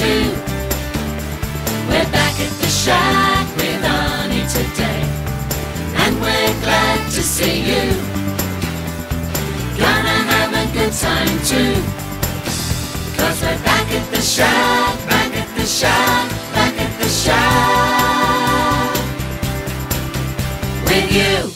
too. We're back at the shack with Arnie today, and we're glad to see you. Gonna have a good time too, 'cause we're back at the shack, back at the shack, back at the shack with you.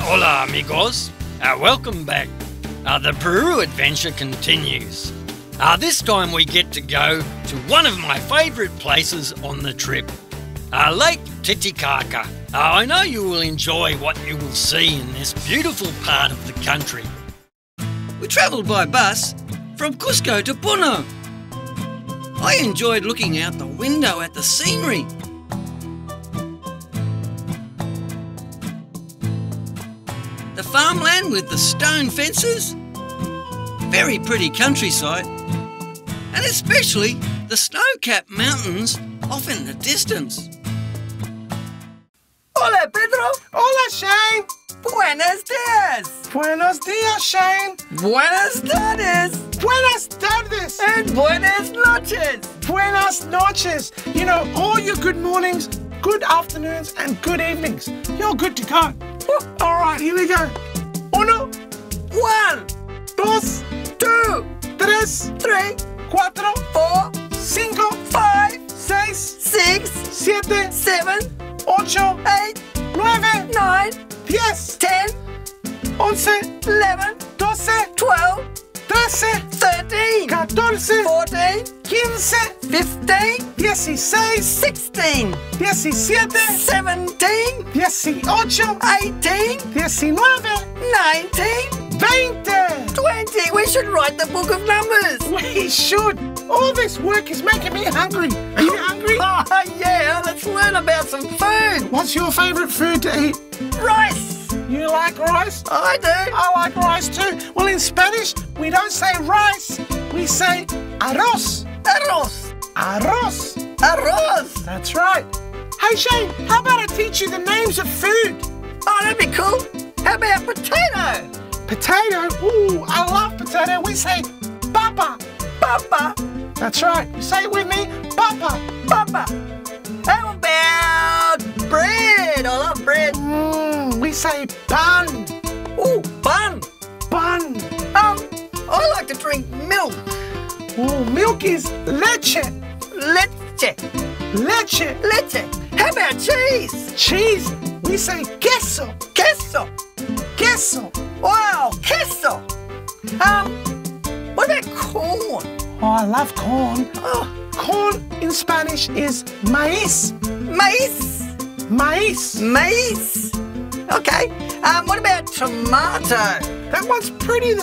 Hola amigos, welcome back. The Peru adventure continues. This time we get to go to one of my favourite places on the trip, Lake Titicaca. I know you will enjoy what you will see in this beautiful part of the country. We travelled by bus from Cusco to Puno. I enjoyed looking out the window at the scenery. The farmland with the stone fences, very pretty countryside, and especially the snow-capped mountains off in the distance. Hola, Pedro. Hola, Shane. Buenos dias. Buenos dias, Shane. Buenas tardes. Buenas tardes. And buenas noches. Buenas noches. You know, all your good mornings, good afternoons, and good evenings. You're good to go. All right, here we go. Uno, 1, dos, 2, 3, 3, 4, 4, 5, 5, 6, 6, 7, 7, 8, 8, 9, 9, 10, 10, 11, 11, 12, 12, 13, 13, 14, 14, 15, 15, 16, 16, 17, 17, 18, 18, 19, 19, 20. 20. We should write the book of numbers. We should. All this work is making me hungry. Are you hungry? Oh, yeah. Let's learn about some food. What's your favourite food to eat? Rice. You like rice? I do. I like rice too. Well, in Spanish, we don't say rice. We say arroz. Arroz. Arroz. Arroz. That's right. Hey, Shane, how about I teach you the names of food? Oh, that'd be cool. How about potato? Potato? Ooh, I love potato. We say papa. Papa. That's right. You say it with me. Papa. Papa. How about bread? I love bread. We say pan. Ooh, bun. Bun. I like to drink milk. Ooh, milk is leche. Leche. Leche. Leche. How about cheese? Cheese. We say queso. Queso. Queso. Wow, queso. What about corn? Oh, I love corn. Oh, Corn in Spanish is maíz. maize. Maíz. Maize. Okay. What about tomato? That one's pretty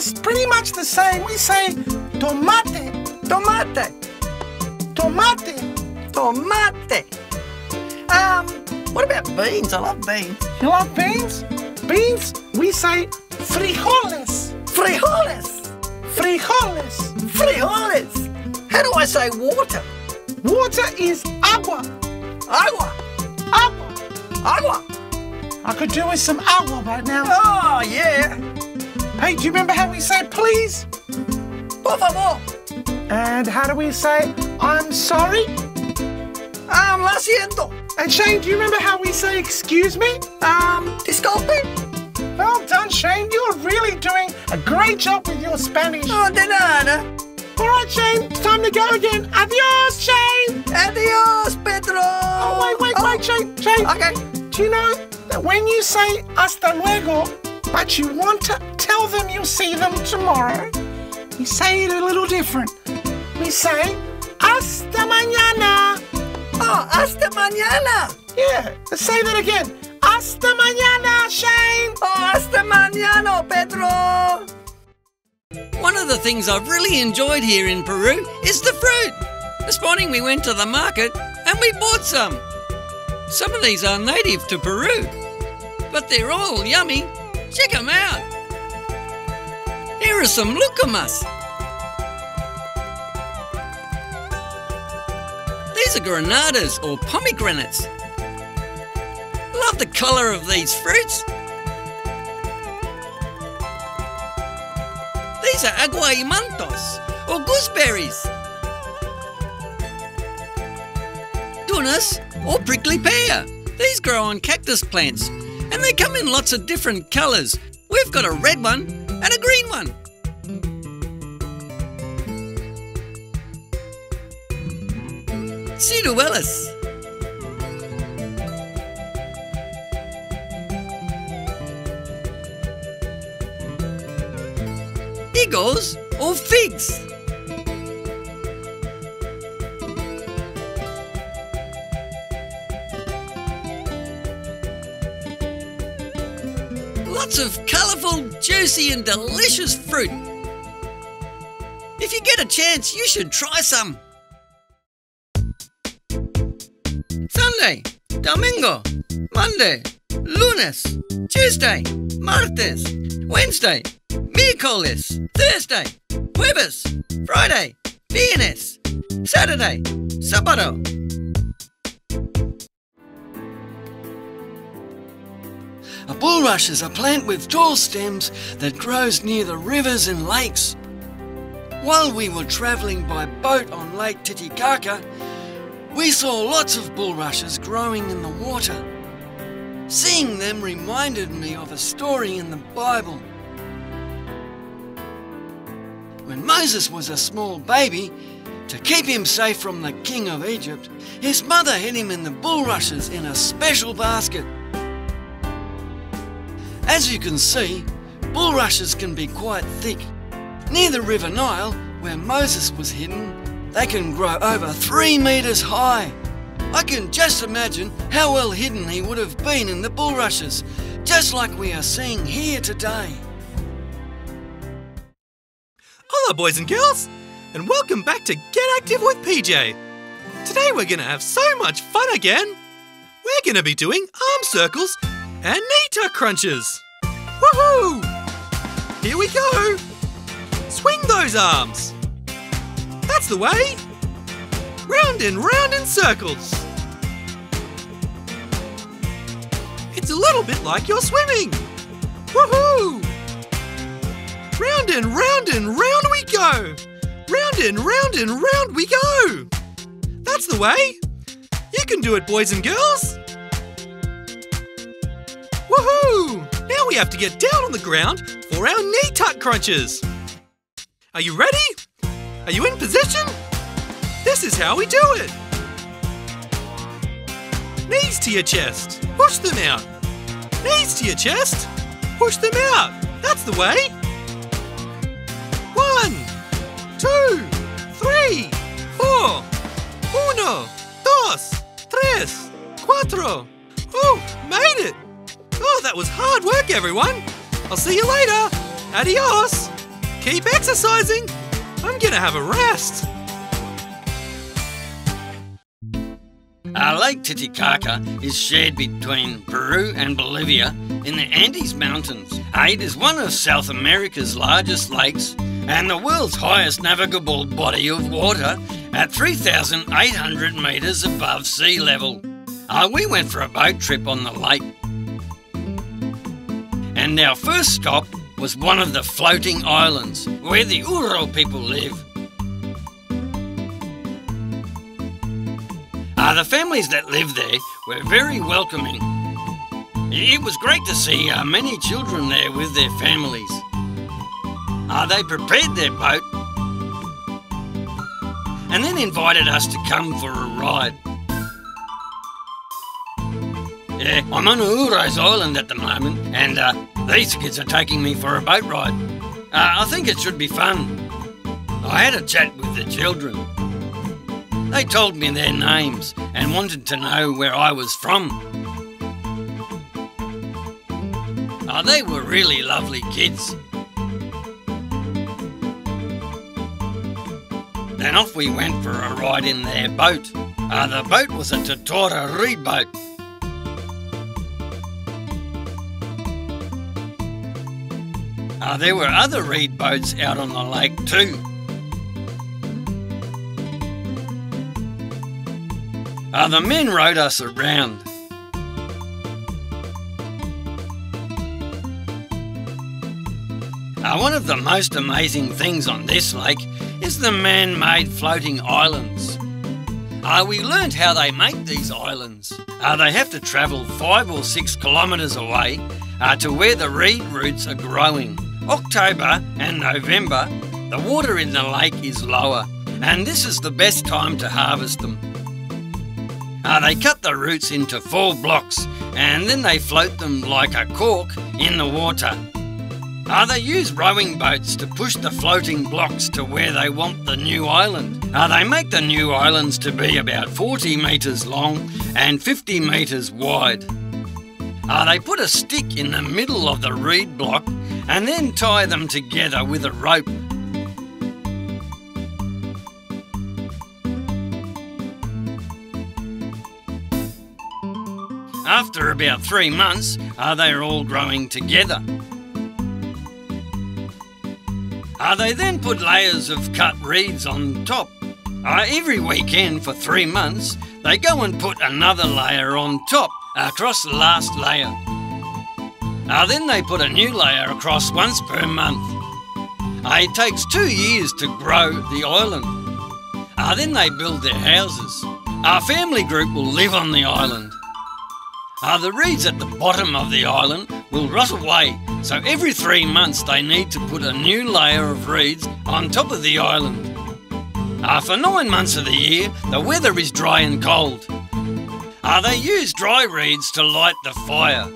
much the same. We say tomate. Tomate. Tomate. Tomate. What about beans? I love beans. You love beans? Beans, we say frijoles. Frijoles. Frijoles. Frijoles. How do I say water? Water is agua. Agua. Agua. Agua. I could do with some agua right now. Oh, yeah. Hey, do you remember how we say please? Por favor. And how do we say I'm sorry? Lo siento. And Shane, do you remember how we say excuse me? Disculpe. Well done, Shane. You're really doing a great job with your Spanish. Oh, de nada. All right, Shane, it's time to go again. Adios, Shane. Adios, Pedro. Oh, wait, Shane. Okay. Do you know that when you say hasta luego, but you want to tell them you'll see them tomorrow, we say it a little different. We say hasta mañana. Oh, hasta mañana. Yeah, let's say that again. Hasta mañana, Shane. Oh, hasta mañana, Pedro. One of the things I've really enjoyed here in Peru is the fruit. This morning we went to the market and we bought some. Some of these are native to Peru, but they're all yummy. Check them out. Here are some lucamas. These are granadas or pomegranates. Love the colour of these fruits. These are aguaymantos or gooseberries. Tunas or prickly pear. These grow on cactus plants and they come in lots of different colours. We've got a red one and a green one. Ciruelas. Higos or figs. Lots of colourful, juicy and delicious fruit. If you get a chance, you should try some. Sunday, Domingo, Monday, Lunes, Tuesday, Martes, Wednesday, Miércoles, Thursday, Jueves, Friday, Viernes, Saturday, Sábado. A bulrush is a plant with tall stems that grows near the rivers and lakes. While we were travelling by boat on Lake Titicaca, we saw lots of bulrushes growing in the water. Seeing them reminded me of a story in the Bible. When Moses was a small baby, to keep him safe from the king of Egypt, his mother hid him in the bulrushes in a special basket. As you can see, bulrushes can be quite thick. Near the river Nile, where Moses was hidden, they can grow over 3 metres high. I can just imagine how well hidden he would have been in the bulrushes, just like we are seeing here today. Hello boys and girls, and welcome back to Get Active with PJ. Today we're going to have so much fun again. We're going to be doing arm circles and knee tuck crunches. Woohoo! Here we go. Swing those arms. That's the way. Round in circles. It's a little bit like you're swimming. Woohoo! Round and round we go. Round we go. That's the way. You can do it, boys and girls. Woohoo! Now we have to get down on the ground for our knee tuck crunches. Are you ready? Are you in position? This is how we do it. Knees to your chest. Push them out. Knees to your chest. Push them out. That's the way. 1, 2, 3, 4. 1, 2, 3, 4. Oh, made it. Oh, that was hard work, everyone. I'll see you later. Adios. Keep exercising. I'm gonna have a rest. Lake Titicaca is shared between Peru and Bolivia in the Andes Mountains. It is one of South America's largest lakes and the world's highest navigable body of water at 3,800 metres above sea level. We went for a boat trip on the lake. And our first stop was one of the floating islands where the Uro people live. The families that lived there were very welcoming. It was great to see many children there with their families. They prepared their boat and then invited us to come for a ride. Yeah, I'm on Uro's Island at the moment and these kids are taking me for a boat ride. I think it should be fun. I had a chat with the children. They told me their names and wanted to know where I was from. They were really lovely kids. Then off we went for a ride in their boat. The boat was a Totora reed boat. There were other reed boats out on the lake too. The men rowed us around. One of the most amazing things on this lake is the man-made floating islands. We learned how they make these islands. They have to travel 5 or 6 kilometres away to where the reed roots are growing. October and November, the water in the lake is lower, and this is the best time to harvest them. They cut the roots into 4 blocks and then they float them like a cork in the water. They use rowing boats to push the floating blocks to where they want the new island. They make the new islands to be about 40 metres long and 50 metres wide. They put a stick in the middle of the reed block and then tie them together with a rope. After about 3 months, they are all growing together. They then put layers of cut reeds on top. Every weekend for 3 months, they go and put another layer on top, across the last layer. Then they put a new layer across once per month. It takes 2 years to grow the island. Then they build their houses. Our family group will live on the island. The reeds at the bottom of the island will rot away, so every 3 months they need to put a new layer of reeds on top of the island. For 9 months of the year, the weather is dry and cold. They use dry reeds to light the fire.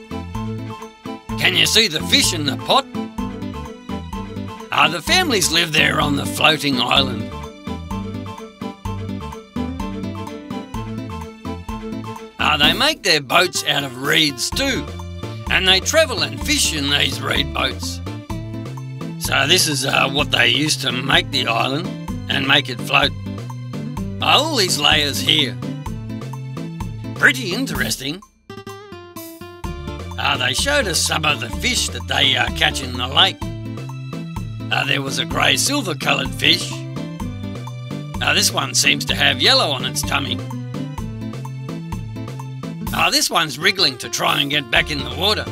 Can you see the fish in the pot? The families live there on the floating island. They make their boats out of reeds too, and they travel and fish in these reed boats. So this is what they use to make the island and make it float. All these layers here. Pretty interesting. They showed us some of the fish that they catch in the lake. There was a grey silver coloured fish. This one seems to have yellow on its tummy. This one's wriggling to try and get back in the water.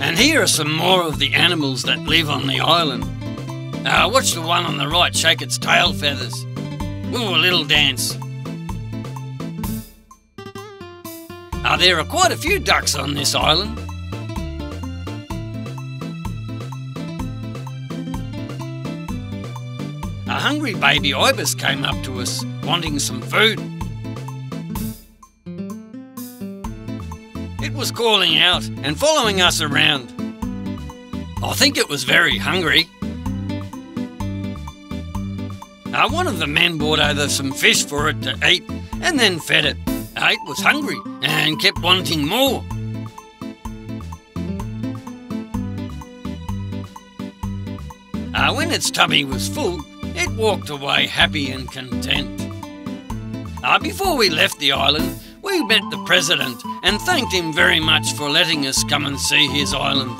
And here are some more of the animals that live on the island. Watch the one on the right shake its tail feathers. Ooh, a little dance. There are quite a few ducks on this island. A hungry baby ibis came up to us, wanting some food. It was calling out and following us around. I think it was very hungry. One of the men brought over some fish for it to eat and then fed it. It was hungry and kept wanting more. When its tummy was full, it walked away happy and content. Before we left the island, we met the president and thanked him very much for letting us come and see his island.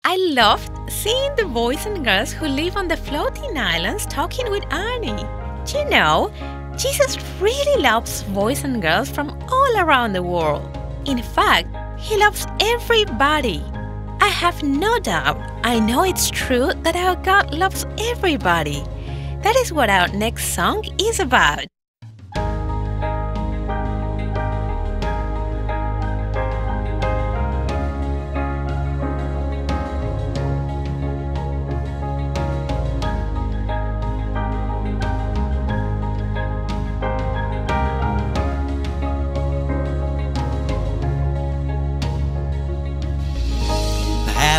I loved seeing the boys and girls who live on the floating islands talking with Arnie. You know, Jesus really loves boys and girls from all around the world. In fact, he loves everybody. I have no doubt, I know it's true that our God loves everybody. That is what our next song is about.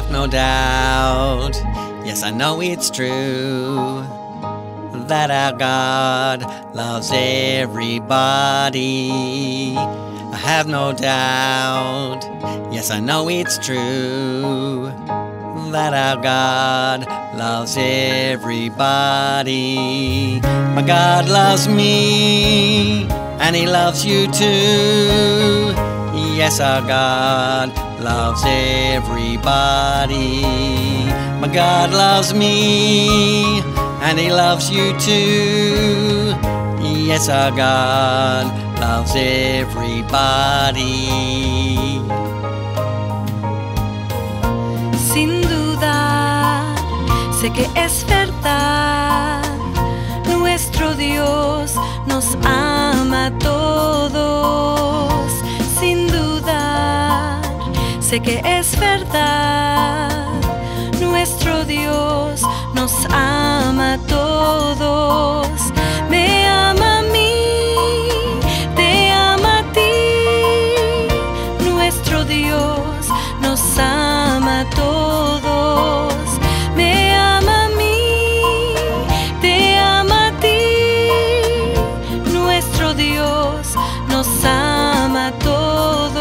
No doubt, yes, I know it's true that our God loves everybody. I have no doubt, yes, I know it's true that our God loves everybody. My God loves me, and He loves you too. Yes, our God loves everybody. My God loves me, and He loves you too. Yes, our God loves everybody. Sin duda, sé que es verdad, nuestro Dios nos ama a todos. Sin dudar, sé que es verdad, nuestro Dios nos ama a todos. Me ama a mí, te ama a ti, nuestro Dios nos ama a todos. Me ama a mí, te ama a ti, nuestro Dios nos ama a todos.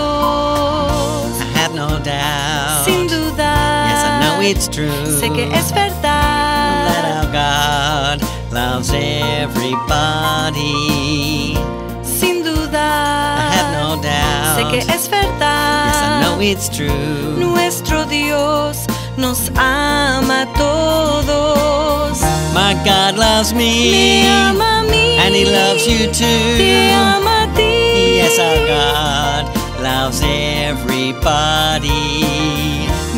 I have no doubt. Sin duda, yes, I know it's true. Sé que es verdad that our God loves everybody. Sin duda, I have no doubt. sé que es verdad. Yes, I know it's true. Nuestro Dios nos ama a todos. My God loves me, Me ama a mí, and He loves you too. te ama a ti. Yes, our God loves everybody.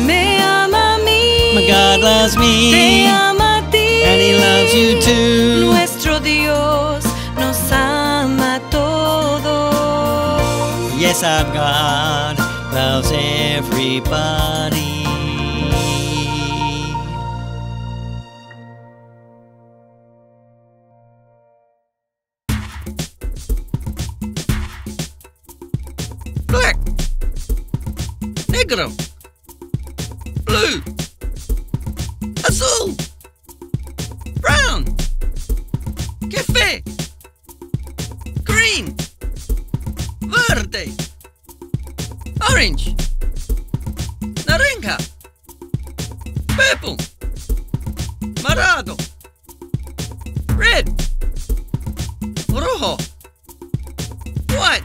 Me ama a mí, My God loves me, te ama a ti. and He loves you too. Nuestro Dios nos ama a todos. Yes, our God loves everybody. Black, negro, blue, azul, brown, café, green, verde, orange, naranja, purple, morado, red, rojo, white,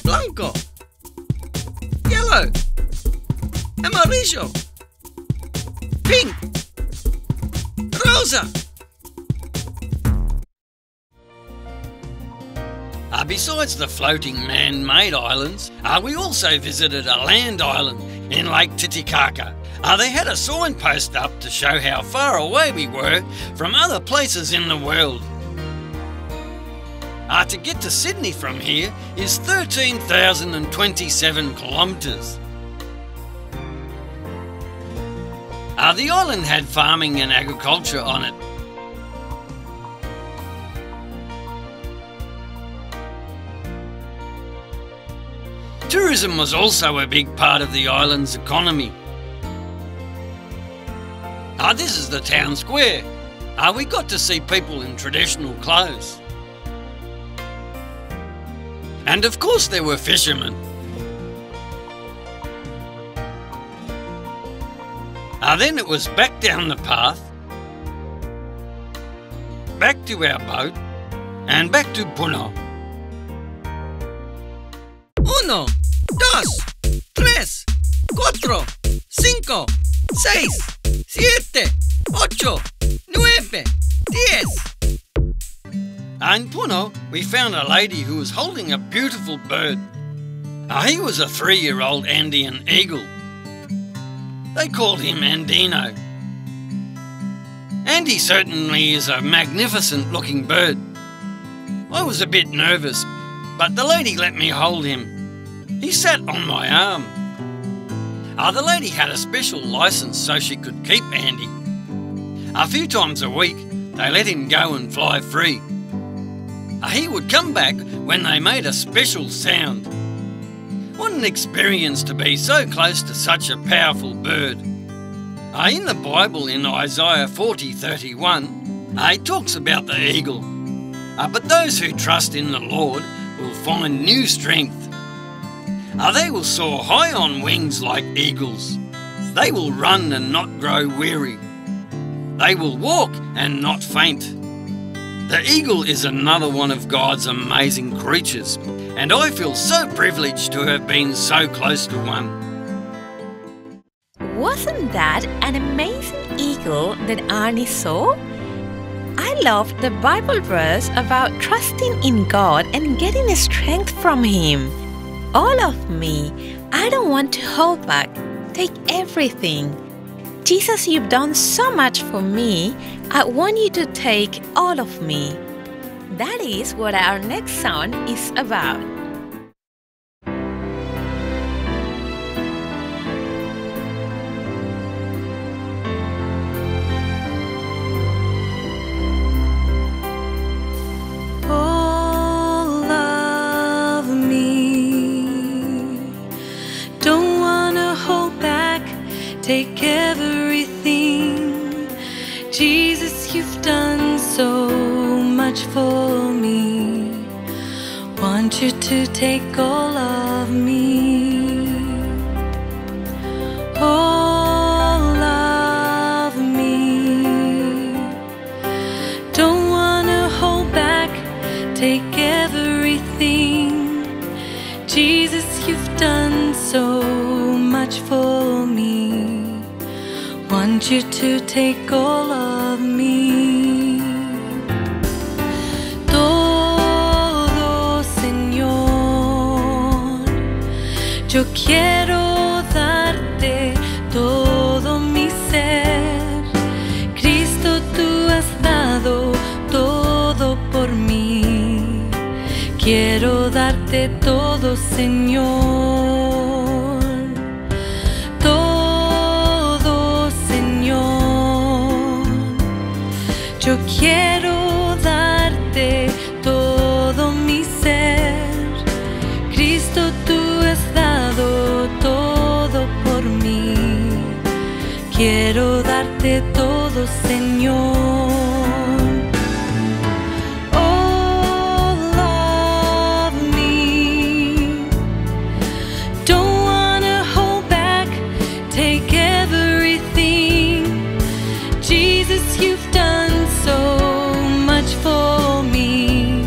blanco, yellow, amarillo, pink, rosa. Besides the floating man-made islands, we also visited a land island in Lake Titicaca. They had a signpost up to show how far away we were from other places in the world. To get to Sydney from here is 13,027 kilometres. The island had farming and agriculture on it. Tourism was also a big part of the island's economy. This is the town square. We got to see people in traditional clothes. And of course there were fishermen. Then it was back down the path, back to our boat, and back to Puno. 1, 2, 3, 4, 5, 6, 7, 8, 9, 10. In Puno, we found a lady who was holding a beautiful bird. He was a 3-year-old Andean eagle. They called him Andino. And he certainly is a magnificent looking bird. I was a bit nervous, but the lady let me hold him. He sat on my arm. The lady had a special license so she could keep Andy. A few times a week, they let him go and fly free. He would come back when they made a special sound. What an experience to be so close to such a powerful bird. In the Bible, in Isaiah 40:31, it talks about the eagle. But those who trust in the Lord will find new strength. They will soar high on wings like eagles. They will run and not grow weary. They will walk and not faint. The eagle is another one of God's amazing creatures, and I feel so privileged to have been so close to one. Wasn't that an amazing eagle that Arnie saw? I loved the Bible verse about trusting in God and getting strength from Him. All of me. I don't want to hold back. Take everything. Jesus, you've done so much for me. I want you to take all of me. That is what our next song is about. All of me. Don't wanna hold back. Take everything. Jesus, you've done so much for me. Want you to take all of me. All of me. Don't wanna hold back. Take everything. Jesus, you've done so much for me. Want you to take all of me. Todo, Señor. Yo quiero darte todo mi ser. Cristo, tú has dado todo por mí. Quiero darte todo, Señor. Todo, Señor. Yo quiero darte todo mi ser. Cristo, tú has dado todo por mí. Quiero darte todo, Señor. All of me. Don't wanna hold back. Take everything. Jesus, you've done so much for me.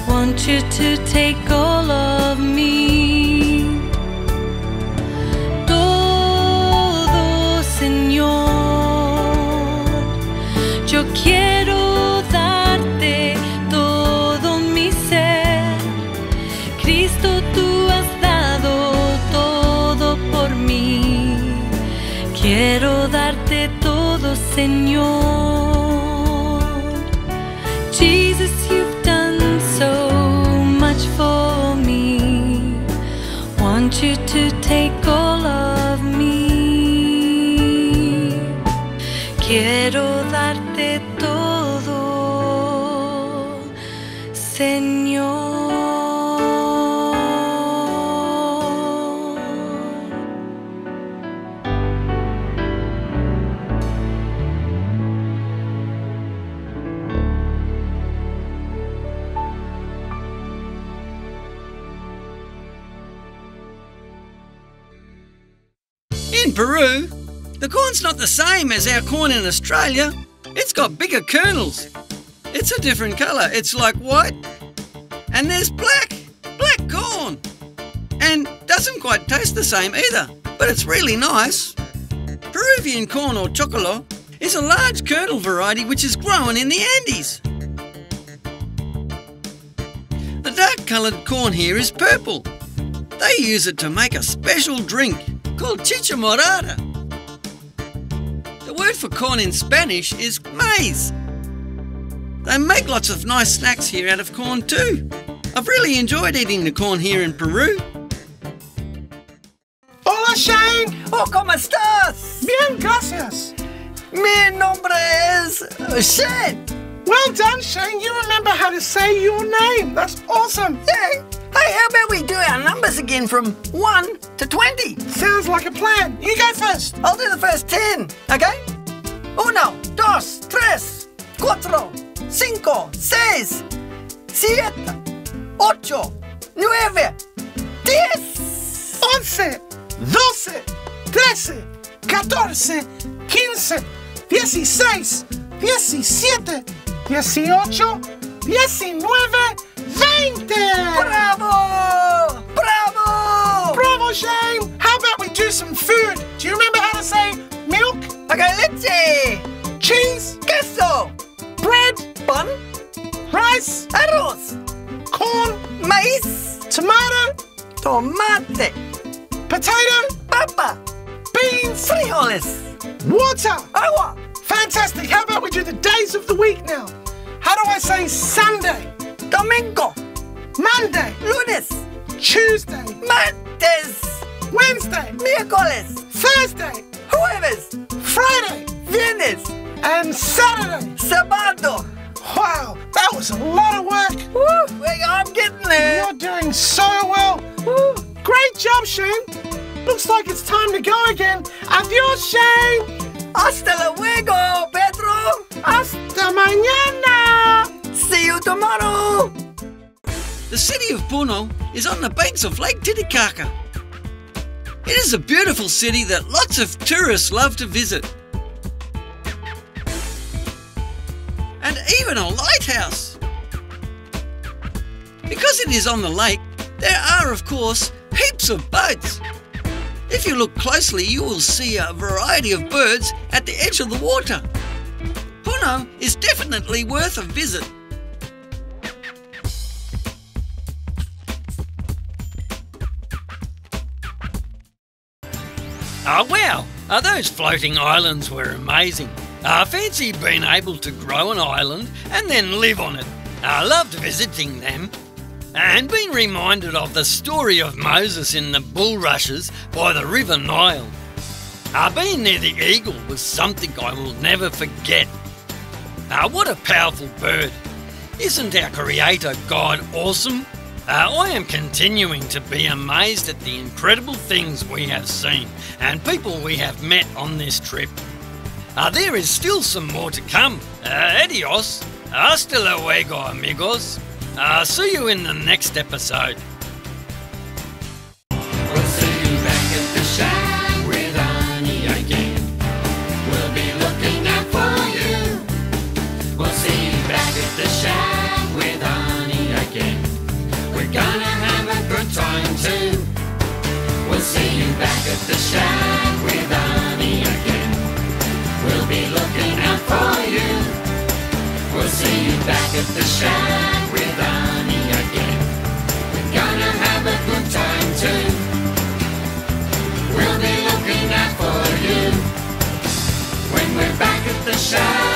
Want you to take all of me. Todo, Señor. Yo quiero darte todo mi ser. Cristo, tú has dado todo por mí. Quiero darte todo, Señor. Jesus, you've done so much for me. Want you to take all of me. Quiero darte todo, Señor. In Peru, the corn's not the same as our corn in Australia. It's got bigger kernels. It's a different colour. It's like white. And there's black corn. And doesn't quite taste the same either, but it's really nice. Peruvian corn, or chocolo, is a large kernel variety which is grown in the Andes. The dark coloured corn here is purple. They use it to make a special drink called chicha morada. The word for corn in Spanish is maize. They make lots of nice snacks here out of corn too. I've really enjoyed eating the corn here in Peru. Hola, Shane. Oh, ¿cómo estás? Bien, gracias. Mi nombre es Shane. Well done, Shane. You remember how to say your name. That's awesome. Hey, how about we do our numbers again from 1 to 20? Sounds like a plan. You go first. I'll do the first 10, okay? 1, 2, 3, 4, 5, 6, 7, 8, 9, 10. 11, 12, 13, 14, 15, 16, 17, 18, 19, 20. 20! Bravo! Bravo! Bravo, Shane! How about we do some food? Do you remember how to say milk, Okay, leche, cheese, queso, bread, pan, rice, arroz, corn, maíz, tomato, tomate, potato, papa, beans, frijoles, water? agua, Fantastic! How about we do the days of the week now? How do I say Sunday, domingo, Monday, lunes, Tuesday, martes, Wednesday, miércoles, Thursday, jueves, Friday, viernes, and Saturday? sábado. Wow, that was a lot of work. Woo, I'm getting there. You're doing so well. Woo. Great job, Shane. Looks like it's time to go again. Adios, Shane. Hasta luego, Pedro. Hasta mañana. See you tomorrow. The city of Puno is on the banks of Lake Titicaca. It is a beautiful city that lots of tourists love to visit. And even a lighthouse. Because it is on the lake, there are, of course, heaps of boats. If you look closely, you will see a variety of birds at the edge of the water. Puno is definitely worth a visit. Oh wow, those floating islands were amazing. I fancy being able to grow an island and then live on it. I loved visiting them. And being reminded of the story of Moses in the Bulrushes by the River Nile. Being near the eagle was something I will never forget. What a powerful bird. Isn't our Creator God awesome? I am continuing to be amazed at the incredible things we have seen and people we have met on this trip. There is still some more to come. Adios. Hasta luego, amigos. See you in the next episode. We'll see you back at the shack with Arnie again. We'll be looking out for you. We'll see you back at the shack with Arnie again. We're gonna have a good time too. We'll see you back at the shack with Arnie again. We'll be looking out for you. We'll see you back at the shack with Arnie again. We're gonna have a good time too. We'll be looking out for you when we're back at the shack.